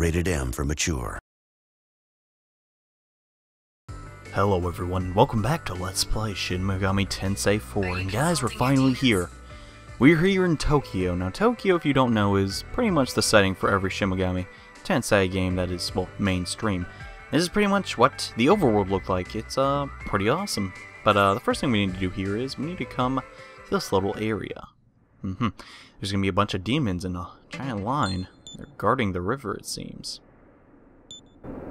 Rated M for mature. Hello everyone, welcome back to Let's Play Shin Megami Tensei 4, and guys, we're finally here. We're here in Tokyo. Now Tokyo, if you don't know, is pretty much the setting for every Shin Megami Tensei game that is, well, mainstream. This is pretty much what the overworld looked like. It's, pretty awesome. But, the first thing we need to do here is we need to come to this little area. There's gonna be a bunch of demons in a giant line. They're guarding the river, it seems.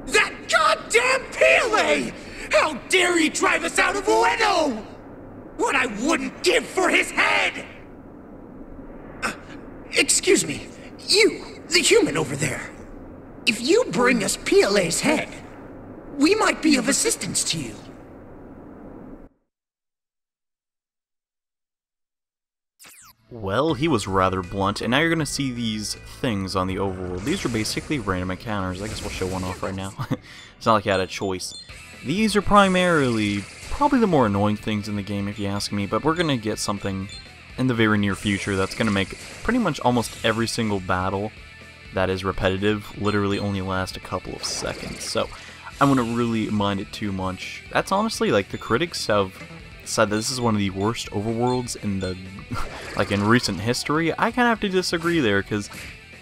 That goddamn Peallaidh! How dare he drive us out of Ueno! What I wouldn't give for his head! Excuse me, you, the human over there. If you bring us Pealaigh's head, we might be of assistance to you. Well, he was rather blunt, and now you're gonna see these things on the overworld. These are basically random encounters. I guess we'll show one off right now. It's not like I had a choice. These are probably the more annoying things in the game, if you ask me, but we're gonna get something in the very near future that's gonna make pretty much almost every single battle that is repetitive literally only last a couple of seconds. So I wouldn't really mind it too much. That's honestly, like, the critics have said that this is one of the worst overworlds in the like in recent history. I kind of have to disagree there, because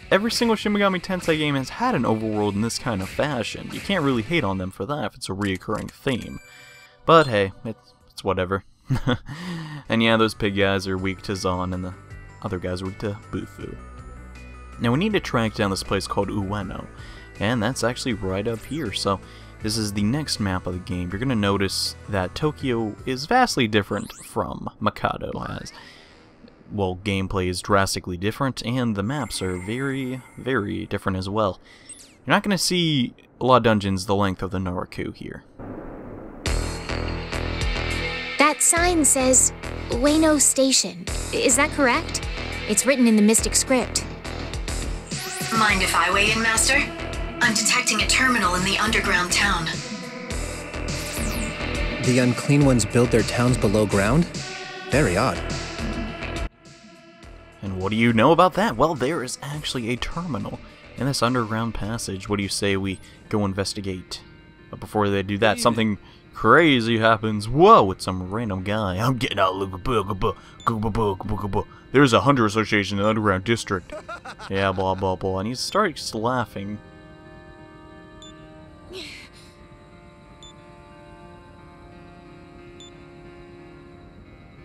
every single Shin Megami Tensei game has had an overworld in this kind of fashion. You can't really hate on them for that if it's a reoccurring theme. But hey, it's whatever. And yeah, those pig guys are weak to Zon, and the other guys are weak to Bufu. Now we need to track down this place called Ueno, and that's actually right up here. So this is the next map of the game. You're going to notice that Tokyo is vastly different from Mikado, as, well, gameplay is drastically different, and the maps are very, very different as well. You're not going to see a lot of dungeons the length of the Naraku here. That sign says Ueno Station. Is that correct? It's written in the Mystic script. Mind if I weigh in, Master? I'm detecting a terminal in the underground town. The unclean ones build their towns below ground? Very odd. And what do you know about that? Well, there is actually a terminal in this underground passage. What do you say we go investigate? But before they do that, something crazy happens. Whoa, it's some random guy. I'm getting out. There's a hunter association in the underground district. Yeah, blah, blah, blah. And he starts laughing.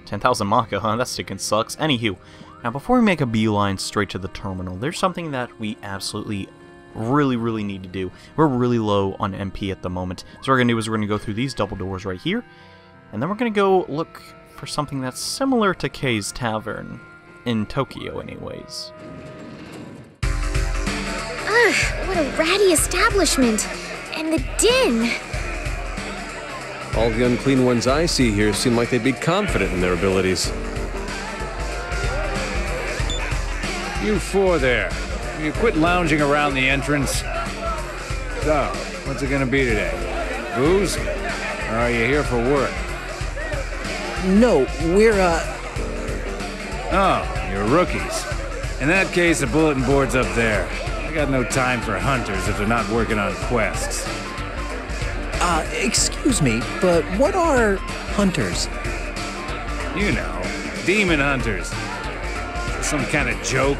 10,000 Maka, huh? That sticking sucks. Anywho, now before we make a beeline straight to the terminal, there's something that we absolutely really need to do. We're really low on MP at the moment. So what we're going to do is we're going to go through these double doors right here, and then we're going to go look for something that's similar to Kei's Tavern, in Tokyo anyways. Ugh, what a ratty establishment. And the din. All the unclean ones I see here seem like they'd be confident in their abilities. You four there, will you quit lounging around the entrance? So, what's it gonna be today? Booze? Or are you here for work? No, we're, Oh, you're rookies. In that case, the bulletin board's up there. I got no time for hunters if they're not working on quests. excuse me, but what are hunters? You know, demon hunters. Is this some kind of joke?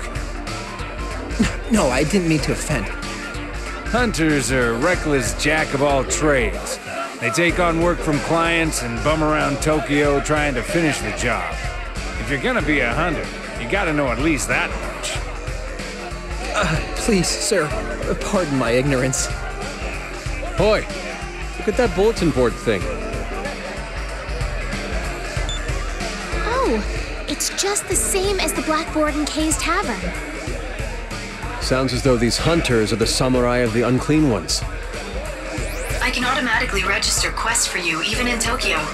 No, I didn't mean to offend. Hunters are reckless jack of all trades. They take on work from clients and bum around Tokyo trying to finish the job. If you're gonna be a hunter, you gotta know at least that much. Please, sir, pardon my ignorance. Hoy! Look at that bulletin board thing. Oh, it's just the same as the blackboard in Kei's Tavern. Sounds as though these hunters are the samurai of the unclean ones. I can automatically register quests for you, even in Tokyo.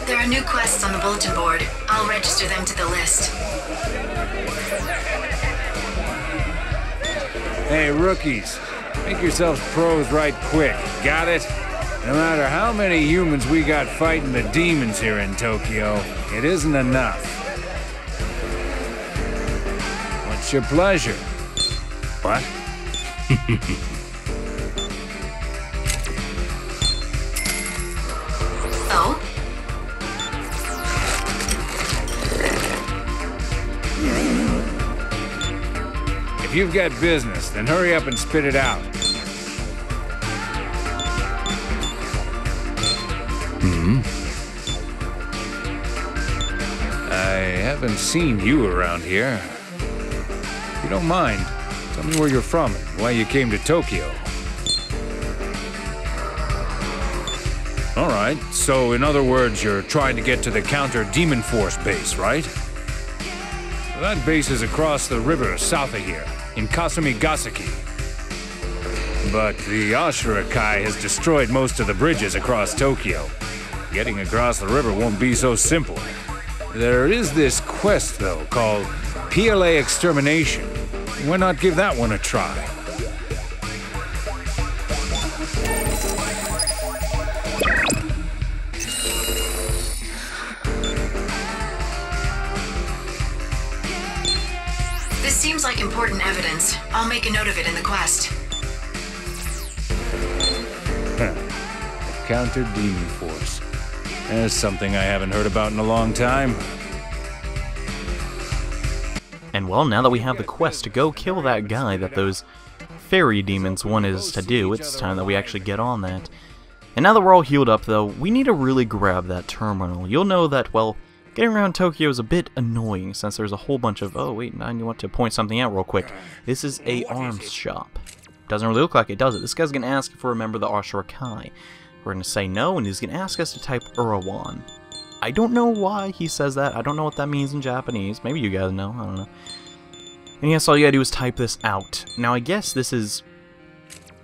There are new quests on the bulletin board. I'll register them to the list. Hey, rookies. Make yourselves pros right quick. Got it? No matter how many humans we got fighting the demons here in Tokyo, it isn't enough. What's your pleasure? What? If you've got business, then hurry up and spit it out. I haven't seen you around here. If you don't mind, tell me where you're from and why you came to Tokyo. Alright, so in other words, you're trying to get to the Counter Demon Force base, right? Well, that base is across the river south of here, in Kasumigaseki. But the Ashura Kai has destroyed most of the bridges across Tokyo. Getting across the river won't be so simple. There is this quest, though, called Peallaidh Extermination. Why not give that one a try? This seems like important evidence. I'll make a note of it in the quest. Counter Demon Force. That's something I haven't heard about in a long time. And well, now that we have the quest to go kill that guy that those fairy demons want us to do, it's time that we actually get on that. And now that we're all healed up, though, we need to really grab that terminal. You'll know that, well, getting around Tokyo is a bit annoying since there's a whole bunch of... Oh, wait, I want to point something out real quick. This is a arms shop. Doesn't really look like it, does it? This guy's going to ask if we remember the Ashura Kai. We're going to say no, and he's going to ask us to type Urawan. I don't know why he says that. I don't know what that means in Japanese. Maybe you guys know. I don't know. And yes, all you gotta do is type this out. Now, I guess this is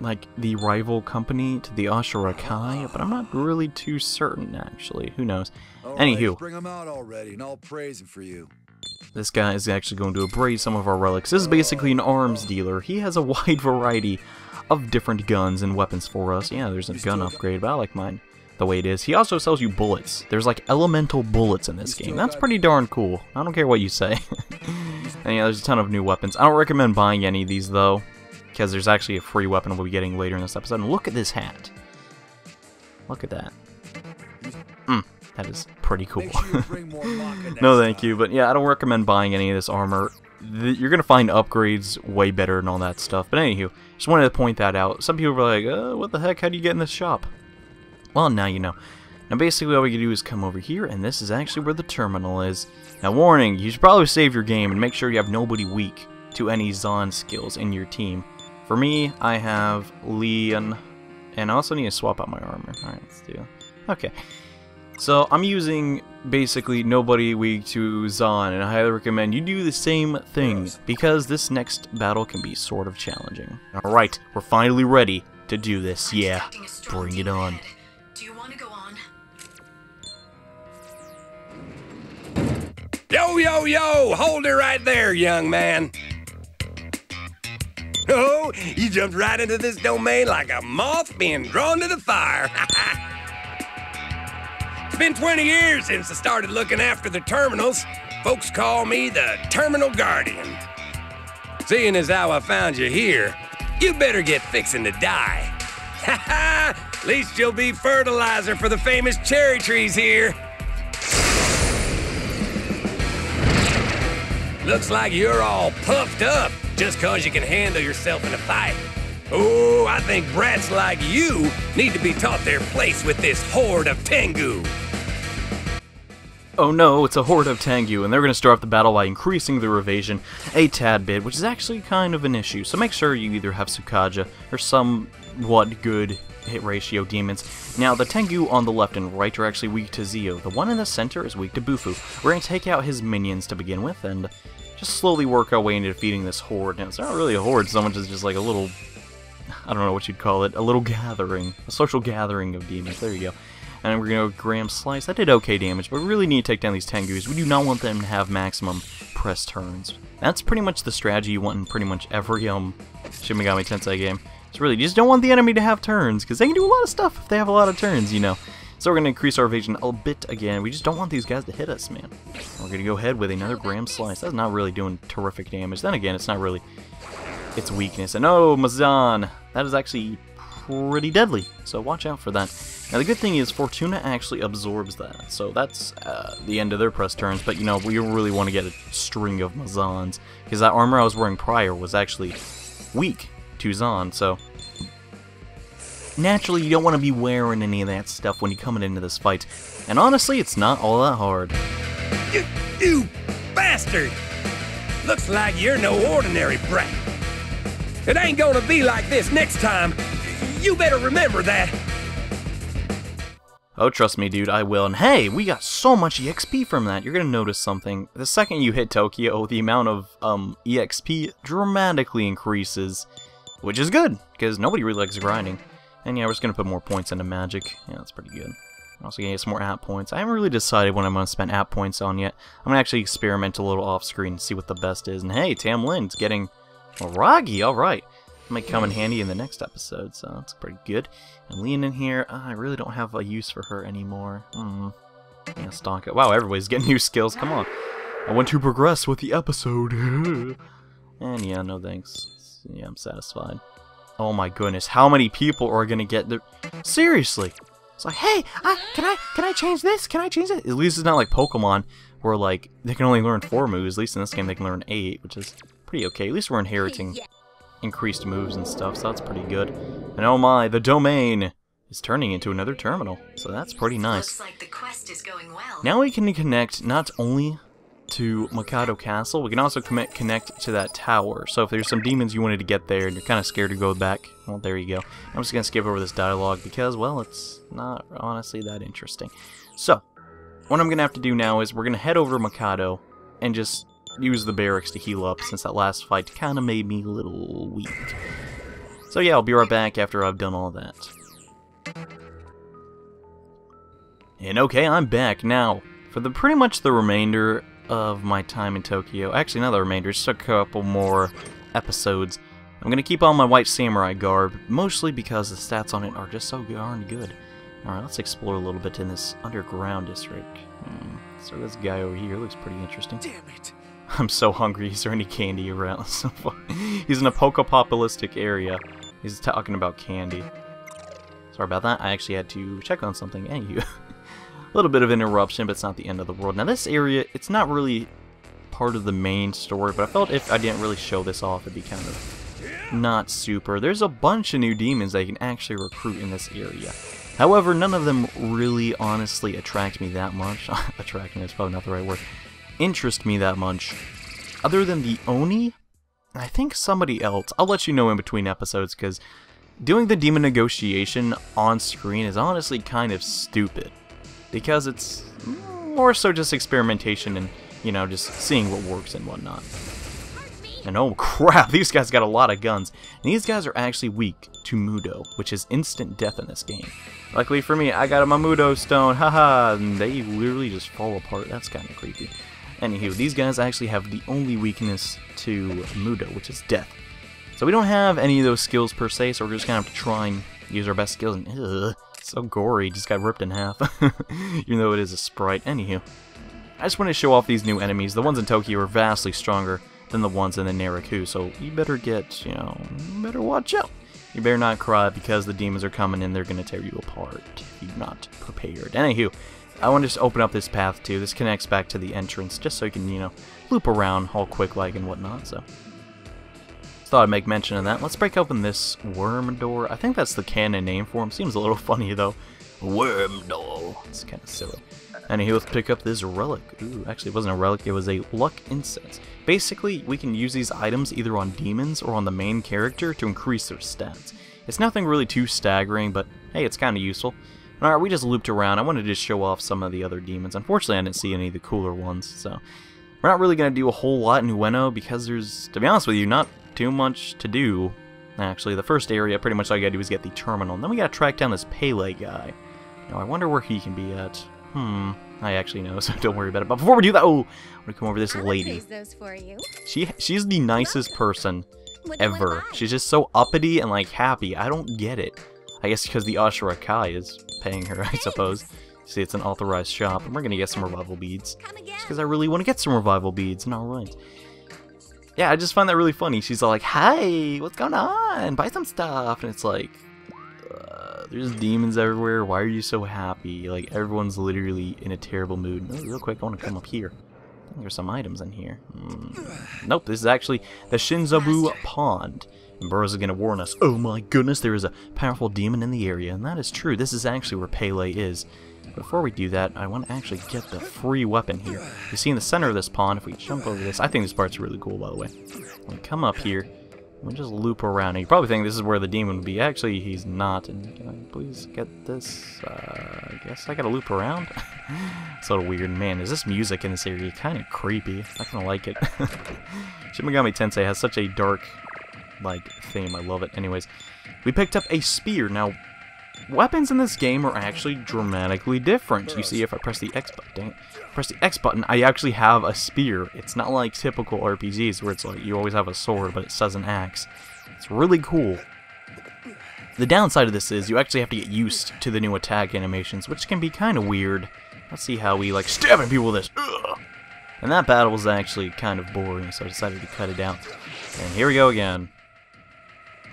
like the rival company to the Ashura Kai, but I'm not really too certain, actually. Who knows? Anywho, bring them out already, and I'll praise him for you. This guy is actually going to abrade some of our relics. This is basically an arms dealer. He has a wide variety of different guns and weapons for us. Yeah, there's a gun upgrade, but I like mine the way it is. He also sells you bullets. There's like elemental bullets in this game. That's pretty darn cool. I don't care what you say. And yeah, there's a ton of new weapons. I don't recommend buying any of these though, because there's actually a free weapon we'll be getting later in this episode. And look at this hat. Look at that. That is pretty cool. No thank you, but yeah, I don't recommend buying any of this armor. You're going to find upgrades way better and all that stuff. But anywho, just wanted to point that out. Some people are like, what the heck, how do you get in this shop? Well, now you know. Now basically what we can do is come over here, and this is actually where the terminal is. Now warning, you should probably save your game and make sure you have nobody weak to any Zahn skills in your team. For me, I have Leon, and I also need to swap out my armor. Alright, let's do it. Okay. So I'm using basically nobody weak to Zahn, and I highly recommend you do the same thing, because this next battle can be sort of challenging. Alright, we're finally ready to do this. Yeah, bring it on. Do you want to go on? Yo, yo, yo! Hold it right there, young man. Oh, you jumped right into this domain like a moth being drawn to the fire. It's been 20 years since I started looking after the terminals. Folks call me the Terminal Guardian. Seeing as how I found you here, you better get fixing to die. Ha ha! At least you'll be fertilizer for the famous cherry trees here. Looks like you're all puffed up just 'cause you can handle yourself in a fight. Oh, I think brats like you need to be taught their place with this horde of Tengu. Oh no, it's a horde of Tengu, and they're going to start off the battle by increasing their evasion a tad bit, which is actually kind of an issue. So make sure you either have Tsukaja or somewhat good hit ratio demons. Now, the Tengu on the left and right are actually weak to Zio. The one in the center is weak to Bufu. We're going to take out his minions to begin with, and just slowly work our way into defeating this horde. Now, it's not really a horde so much as just like a little, I don't know what you'd call it, a little gathering, a social gathering of demons. There you go. And we're going to go Graham Slice. That did okay damage, but we really need to take down these Tengus. We do not want them to have maximum press turns. That's pretty much the strategy you want in pretty much every Shin Megami Tensei game. It's really, you just don't want the enemy to have turns, because they can do a lot of stuff if they have a lot of turns, you know. So we're going to increase our evasion a bit again. We just don't want these guys to hit us, man. We're going to go ahead with another Graham Slice. That's not really doing terrific damage. Then again, it's not really its weakness. And oh, Mazan! That is actually pretty deadly, so watch out for that. Now the good thing is Fortuna actually absorbs that, so that's the end of their press turns, but you know, we really want to get a string of Mazans, because that armor I was wearing prior was actually weak to Zan, so naturally you don't want to be wearing any of that stuff when you're coming into this fight, and honestly, it's not all that hard. You bastard! Looks like you're no ordinary brat. It ain't gonna be like this next time. You better remember that. Oh, trust me, dude, I will. And hey, we got so much EXP from that. You're gonna notice something. The second you hit Tokyo, the amount of EXP dramatically increases, which is good, because nobody really likes grinding. And yeah, we're just gonna put more points into magic. Yeah, that's pretty good. I'm also gonna get some more app points. I haven't really decided what I'm gonna spend app points on yet. I'm gonna actually experiment a little off screen and see what the best is. And hey, Tam Lin's getting Ragi, alright. Might come in handy in the next episode, so that's pretty good. And Leon in here, I really don't have a use for her anymore. Yeah, Stonka. Wow, everybody's getting new skills, come on. I want to progress with the episode. And yeah, no thanks. Yeah, I'm satisfied. Oh my goodness, how many people are gonna get the... Seriously! It's like, hey, can I change this? Can I change it? At least it's not like Pokemon, where like, they can only learn 4 moves. At least in this game they can learn 8, which is pretty okay. At least we're inheriting increased moves and stuff, so that's pretty good. And oh my, the domain is turning into another terminal, so that's pretty nice. Looks like the quest is going well. Now we can connect not only to Mikado Castle, we can also connect to that tower. So if there's some demons you wanted to get there and you're kind of scared to go back, well, there you go. I'm just going to skip over this dialogue because, well, it's not honestly that interesting. So, what I'm going to have to do now is we're going to head over to Mikado and just use the barracks to heal up, since that last fight kind of made me a little weak. So yeah, I'll be right back after I've done all that. And okay, I'm back now. For pretty much the remainder of my time in Tokyo, actually not the remainder, just a couple more episodes, I'm going to keep on my white samurai garb, mostly because the stats on it are just so darn good. Alright, let's explore a little bit in this underground district. So this guy over here looks pretty interesting. Damn it. I'm so hungry. Is there any candy around? So far? He's in a Pokepopulistic area. He's talking about candy. Sorry about that. I actually had to check on something. Anywho, a little bit of an interruption, but it's not the end of the world. Now this area, it's not really part of the main story, but I felt if I didn't really show this off, it'd be kind of not super. There's a bunch of new demons that you can actually recruit in this area. However, none of them really honestly attract me that much. Attract me is probably not the right word. Interest me that much, other than the Oni. I think somebody else. I'll let you know in between episodes, because doing the demon negotiation on screen is honestly kind of stupid, because it's more so just experimentation and, you know, just seeing what works and whatnot. And oh crap, these guys got a lot of guns. And these guys are actually weak to Mudo, which is instant death in this game. Luckily for me, I got a Mamudo stone, haha, and they literally just fall apart. That's kind of creepy. Anywho, these guys actually have the only weakness to Mudo, which is death. So we don't have any of those skills per se, so we're just gonna have to try and use our best skills. And ugh, so gory, just got ripped in half. Even though it is a sprite. Anywho, I just want to show off these new enemies. The ones in Tokyo are vastly stronger than the ones in the Naraku, so you better get, you know, you better watch out. You better not cry because the demons are coming and they're gonna tear you apart if you're not prepared. Anywho, I want to just open up this path too. This connects back to the entrance, just so you can, you know, loop around all quick like and whatnot, so. Thought I'd make mention of that. Let's break open this worm door. I think that's the canon name for him. Seems a little funny though. Worm door. It's kind of silly. Anywho, let's pick up this relic. Ooh, actually it wasn't a relic, it was a luck incense. Basically, we can use these items either on demons or on the main character to increase their stats. It's nothing really too staggering, but hey, it's kind of useful. Alright, we just looped around. I wanted to just show off some of the other demons. Unfortunately, I didn't see any of the cooler ones, so we're not really going to do a whole lot in Ueno because there's, to be honest with you, not too much to do. Actually, the first area, pretty much all you gotta do is get the terminal. And then we gotta track down this Peallaidh guy. Now, I wonder where he can be at. I actually know, so don't worry about it. But before we do that, oh, I'm gonna come over to this lady. She's the nicest person ever. She's just so uppity and, like, happy. I don't get it. I guess because the Ashura Kai is paying her, I suppose. See, it's an authorized shop, and we're gonna get some revival beads. Just because I really want to get some revival beads, and alright. Yeah, I just find that really funny. She's all like, "Hi, what's going on? Buy some stuff." And it's like, There's demons everywhere. Why are you so happy? Like, everyone's literally in a terrible mood. Oh, real quick, I want to come up here. I think there's some items in here. Nope, this is actually the Shinzabu Pond. And Burroughs is going to warn us. Oh my goodness, there is a powerful demon in the area. And that is true. This is actually where Peallaidh is. Before we do that, I want to actually get the free weapon here. You see in the center of this pond, if we jump over this, I think this part's really cool, by the way. When we come up here, we just loop around. And you probably think this is where the demon would be. Actually, he's not. And can I please get this? I guess I gotta loop around. It's a little weird. Man, is this music in this area kind of creepy? I kind of like it. Shin Megami Tensei has such a dark, like, theme. I love it. Anyways, we picked up a spear. Now, weapons in this game are actually dramatically different. You see, if I press the X button, dang it, press the X button, I actually have a spear. It's not like typical RPGs where it's like you always have a sword, but it says an axe. It's really cool. The downside of this is you actually have to get used to the new attack animations, which can be kind of weird. Let's see how we like stabbing people with this. Ugh. And that battle was actually kind of boring, so I decided to cut it out. And here we go again.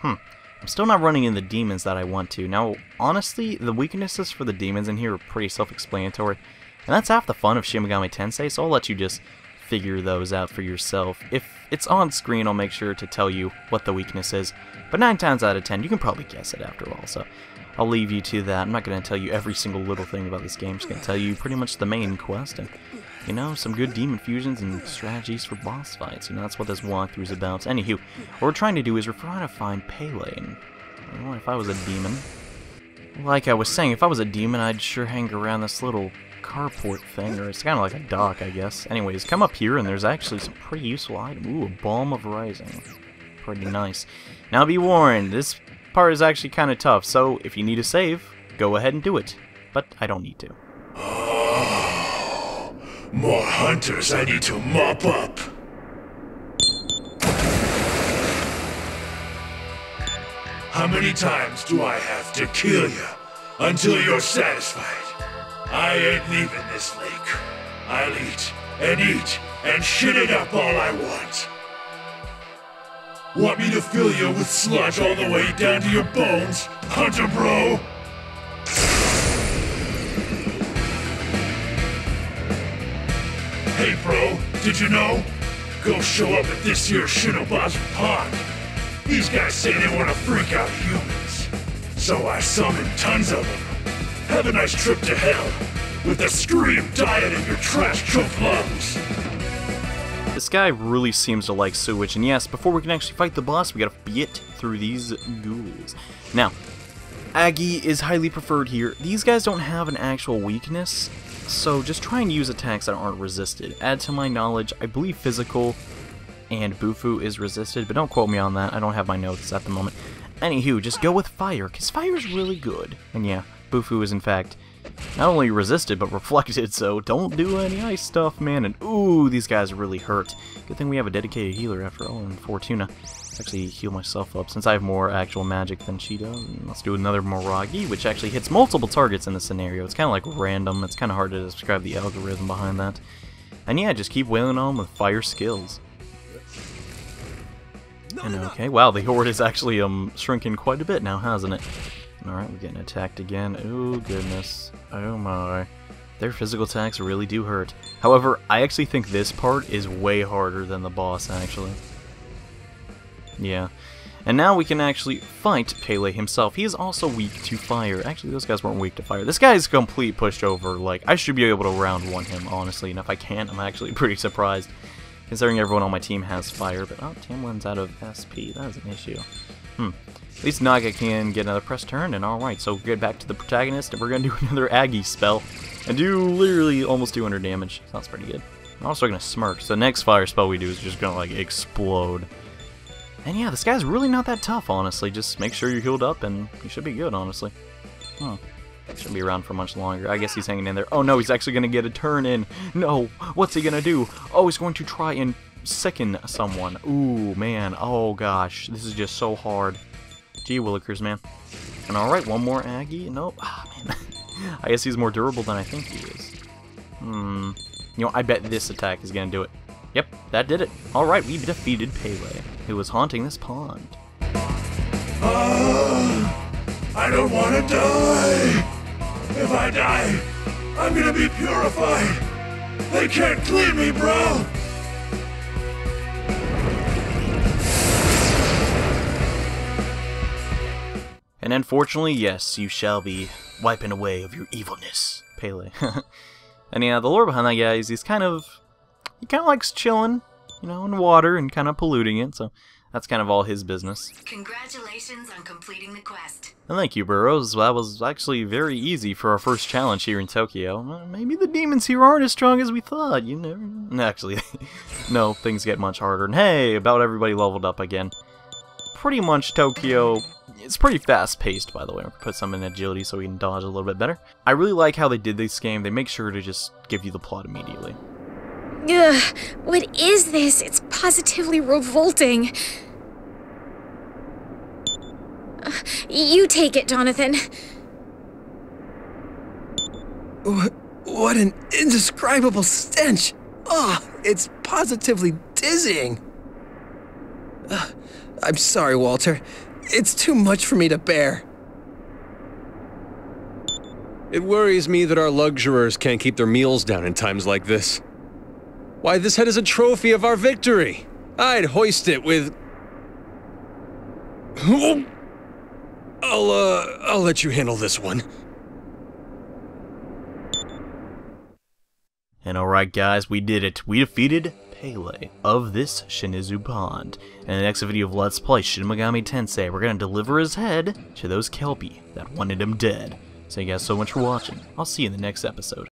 I'm still not running into the demons that I want to. Now, honestly, the weaknesses for the demons in here are pretty self-explanatory. And that's half the fun of Shin Megami Tensei, so I'll let you just figure those out for yourself. If it's on screen, I'll make sure to tell you what the weakness is. But 9 times out of 10, you can probably guess it after all, so I'll leave you to that. I'm not going to tell you every single little thing about this game. I'm just going to tell you pretty much the main quest. And, you know, some good demon fusions and strategies for boss fights. You know, that's what this walkthrough is about. Anywho, what we're trying to do is we're trying to find Peallaidh. You know, if I was a demon, like I was saying, if I was a demon, I'd sure hang around this little carport thing, or it's kind of like a dock, I guess. Anyways, come up here, and there's actually some pretty useful items. Ooh, a Balm of Rising. Pretty nice. Now, be warned, this part is actually kind of tough, so if you need a save, go ahead and do it. But I don't need to. Oh, more hunters I need to mop up. How many times do I have to kill you until you're satisfied? I ain't leaving this lake. I'll eat and shit it up all I want. Want me to fill you with sludge all the way down to your bones, hunter bro? Hey bro, did you know? Go show up at this here Shinoba's pond. These guys say they want to freak out humans. So I summoned tons of them. Have a nice trip to hell, with a scream dying in your trash-choked lungs. This guy really seems to like sewage, and yes, before we can actually fight the boss, we gotta get through these ghouls. Now, Aggie is highly preferred here. These guys don't have an actual weakness, so just try and use attacks that aren't resisted. Add to my knowledge, I believe physical and Bufu is resisted, but don't quote me on that. I don't have my notes at the moment. Anywho, just go with fire, because fire is really good. And yeah, Bufu is in fact not only resisted, but reflected, so don't do any ice stuff, man. And ooh, these guys really hurt. Good thing we have a dedicated healer after all, and Fortuna. Let's actually heal myself up, since I have more actual magic than she does. And let's do another Miragi, which actually hits multiple targets in this scenario. It's kind of like random. It's kind of hard to describe the algorithm behind that. And yeah, just keep wailing on with fire skills. And okay, wow, the horde is actually shrinking quite a bit now, hasn't it? Alright, we're getting attacked again. Oh goodness. Oh my. Their physical attacks really do hurt. However, I actually think this part is way harder than the boss, actually. Yeah. And now we can actually fight Peallaidh himself. He is also weak to fire. Actually, those guys weren't weak to fire. This guy is complete pushed over. Like, I should be able to round one him, honestly. And if I can't, I'm actually pretty surprised, considering everyone on my team has fire. But, oh, Tamlin's out of SP. That is an issue. At least Naga can get another press turn, and alright, so get back to the protagonist, and we're going to do another Aggie spell, and do literally almost 200 damage. Sounds pretty good. I'm also going to smirk, so the next fire spell we do is just going to, like, explode. And yeah, this guy's really not that tough, honestly. Just make sure you're healed up, and you should be good, honestly. Shouldn't be around for much longer. I guess he's hanging in there. Oh no, he's actually going to get a turn in. No, what's he going to do? Oh, he's going to try and sicken someone. Ooh, man. Oh, gosh. This is just so hard. Gee willikers, man. And alright, one more Aggie. Nope. Ah, man. I guess he's more durable than I think he is. You know, I bet this attack is going to do it. Yep, that did it. Alright, we defeated Peallaidh, who was haunting this pond. I I don't want to die. If I die, I'm gonna be purified. They can't clean me, bro. And unfortunately, yes, you shall be wiping away of your evilness, Peallaidh. And yeah, the lore behind that guy is he kind of likes chilling, you know, in water and kind of polluting it, so that's kind of all his business. Congratulations on completing the quest. And thank you, Burrows. That was actually very easy for our first challenge here in Tokyo. Maybe the demons here aren't as strong as we thought, you know. Actually, no, things get much harder. And hey, about everybody leveled up again. Pretty much Tokyo, it's pretty fast-paced, by the way. We'll put some in agility so we can dodge a little bit better. I really like how they did this game. They make sure to just give you the plot immediately. Ugh, what is this? It's positively revolting. You take it, Jonathan. What an indescribable stench! Oh, it's positively dizzying. I'm sorry, Walter. It's too much for me to bear. It worries me that our luxuriers can't keep their meals down in times like this. Why, this head is a trophy of our victory. I'd hoist it with... I'll let you handle this one. And alright guys, we did it. We defeated Peallaidh of this Shinizu Pond. And in the next video of Let's Play Shin Megami Tensei, we're going to deliver his head to those Kelpie that wanted him dead. So you guys so much for watching. I'll see you in the next episode.